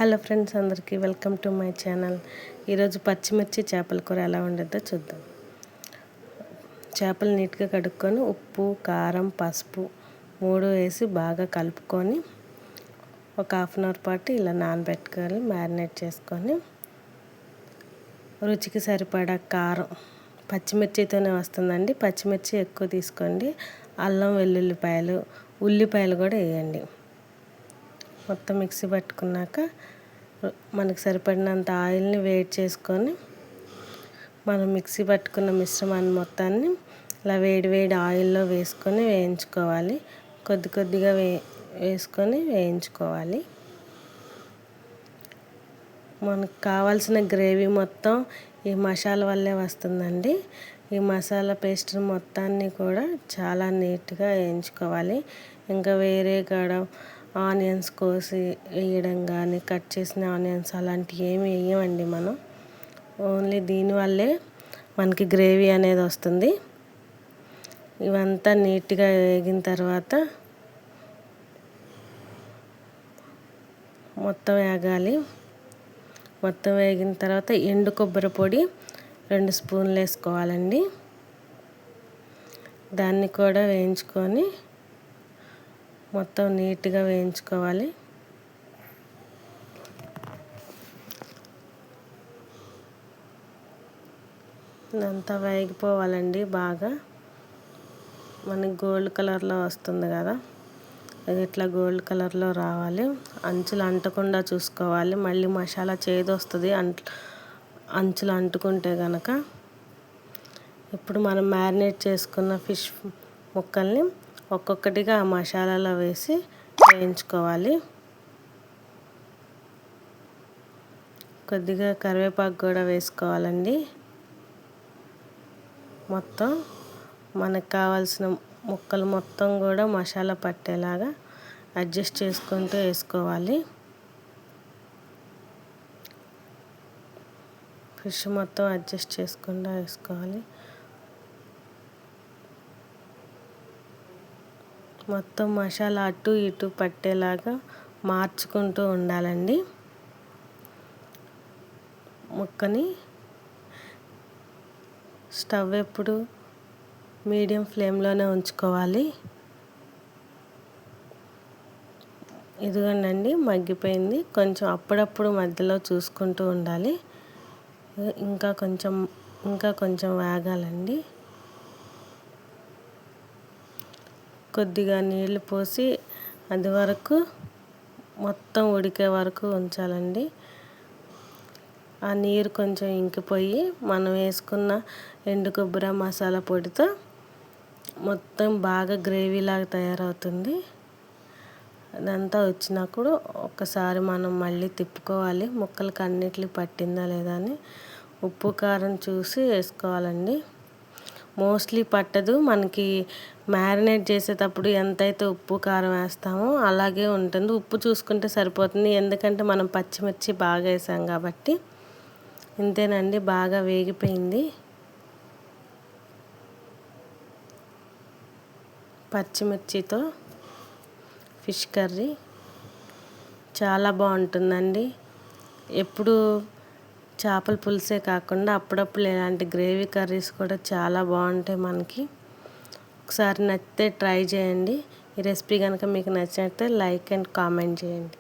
Hello friends, అందరికీ welcome to my channel. ఈరోజు పచ్చిమిర్చి చేపల కూర ఎలా ఉండదో చూద్దాం. చేపలు నీట్గా కడుక్కొని ఉప్పు, కారం, పసుపు 3 వేసి బాగా కలుపుకొని ఒక హాఫ్ అన్ అవర్ పాటు ఇలా నానబెట్టుకొని మ్యారినేట్ చేసుకొని రుచికి సరిపడా కారం, పచ్చిమిర్చితోనే వస్తుందండి, పచ్చిమిర్చి ఎక్కువ తీసుకోండి. అల్లం వెల్లుల్లిపాయలు, ఉల్లిపాయలు కూడా వేయండి. మొత్తం మిక్సీ పట్టుకున్నాక మనకు సరిపడినంత ఆయిల్ని వేడి చేసుకొని మనం మిక్సీ పట్టుకున్న మిశ్రమాన్ని మొత్తాన్ని ఇలా వేడి ఆయిల్లో వేసుకొని వేయించుకోవాలి. కొద్దిగా వేసుకొని వేయించుకోవాలి. మనకు కావాల్సిన గ్రేవీ మొత్తం ఈ మసాలా వల్లే వస్తుందండి. ఈ మసాలా పేస్ట్ మొత్తాన్ని కూడా చాలా నీట్గా వేయించుకోవాలి. ఇంకా వేరే కాడ ఆనియన్స్ కోసి వేయడం కానీ, కట్ చేసిన ఆనియన్స్ అలాంటివి ఏమి వేయమండి మనం. ఓన్లీ దీనివల్లే మనకి గ్రేవీ అనేది వస్తుంది. ఇవంతా నీట్గా వేగిన తర్వాత మొత్తం వేగాలి. మొత్తం వేగిన తర్వాత ఎండు కొబ్బరి పొడి 2 స్పూన్లు వేసుకోవాలండి. దాన్ని కూడా వేయించుకొని మొత్తం నీట్గా వేయించుకోవాలి. ఇదంతా వేగిపోవాలండి. బాగా మనకి గోల్డ్ కలర్లో వస్తుంది కదా, అది ఇట్లా గోల్డ్ కలర్లో రావాలి. అంచులు అంటకుండా చూసుకోవాలి. మళ్ళీ మసాలా చేదు వస్తుంది అంచులు అంటుకుంటే కనుక. ఇప్పుడు మనం మ్యారినేట్ చేసుకున్న ఫిష్ ముక్కల్ని ఒక్కొక్కటిగా ఆ మసాలాలో వేసి వేయించుకోవాలి. కొద్దిగా కరివేపాకు కూడా వేసుకోవాలండి. మొత్తం మనకు కావాల్సిన ముక్కలు మొత్తం కూడా మసాలా పట్టేలాగా అడ్జస్ట్ చేసుకుంటూ వేసుకోవాలి. ఫిష్ మొత్తం అడ్జస్ట్ చేసుకుంటూ వేసుకోవాలి. మొత్తం మసాలా అటు ఇటు పట్టేలాగా మార్చుకుంటూ ఉండాలండి. ముక్కని స్టవ్ ఎప్పుడు మీడియం ఫ్లేమ్లోనే ఉంచుకోవాలి. ఇదిగోండి మగ్గిపోయింది. కొంచెం అప్పుడప్పుడు మధ్యలో చూసుకుంటూ ఉండాలి. ఇంకా కొంచెం వేగాలండి. కొద్దిగా నీళ్ళు పోసి అది వరకు మొత్తం ఉడికే వరకు ఉంచాలండి. ఆ నీరు కొంచెం ఇంకిపోయి మనం వేసుకున్న ఎండు కొబ్బరి మసాలా పొడితో మొత్తం బాగా గ్రేవీలాగా తయారవుతుంది. అదంతా వచ్చినప్పుడు ఒకసారి మనం మళ్ళీ తిప్పుకోవాలి. ముక్కలకి అన్నిటికీ పట్టిందా లేదా అని ఉప్పు కారం చూసి వేసుకోవాలండి. మోస్ట్లీ పట్టదు. మనకి మ్యారినేట్ చేసేటప్పుడు ఎంతైతే ఉప్పు కారం వేస్తామో అలాగే ఉంటుంది. ఉప్పు చూసుకుంటే సరిపోతుంది, ఎందుకంటే మనం పచ్చిమిర్చి బాగా వేసాం కాబట్టి. ఇంతేనండి, బాగా వేగిపోయింది. పచ్చిమిర్చితో ఫిష్ కర్రీ చాలా బాగుంటుందండి. ఎప్పుడు చేపల పులుసే కాకుండా అప్పుడప్పుడు ఇలాంటి గ్రేవీ కర్రీస్ కూడా చాలా బాగుంటాయి మనకి. ఒకసారి నచ్చితే ట్రై చేయండి. ఈ రెసిపీ కనుక మీకు నచ్చినట్లయితే లైక్ అండ్ కామెంట్ చేయండి.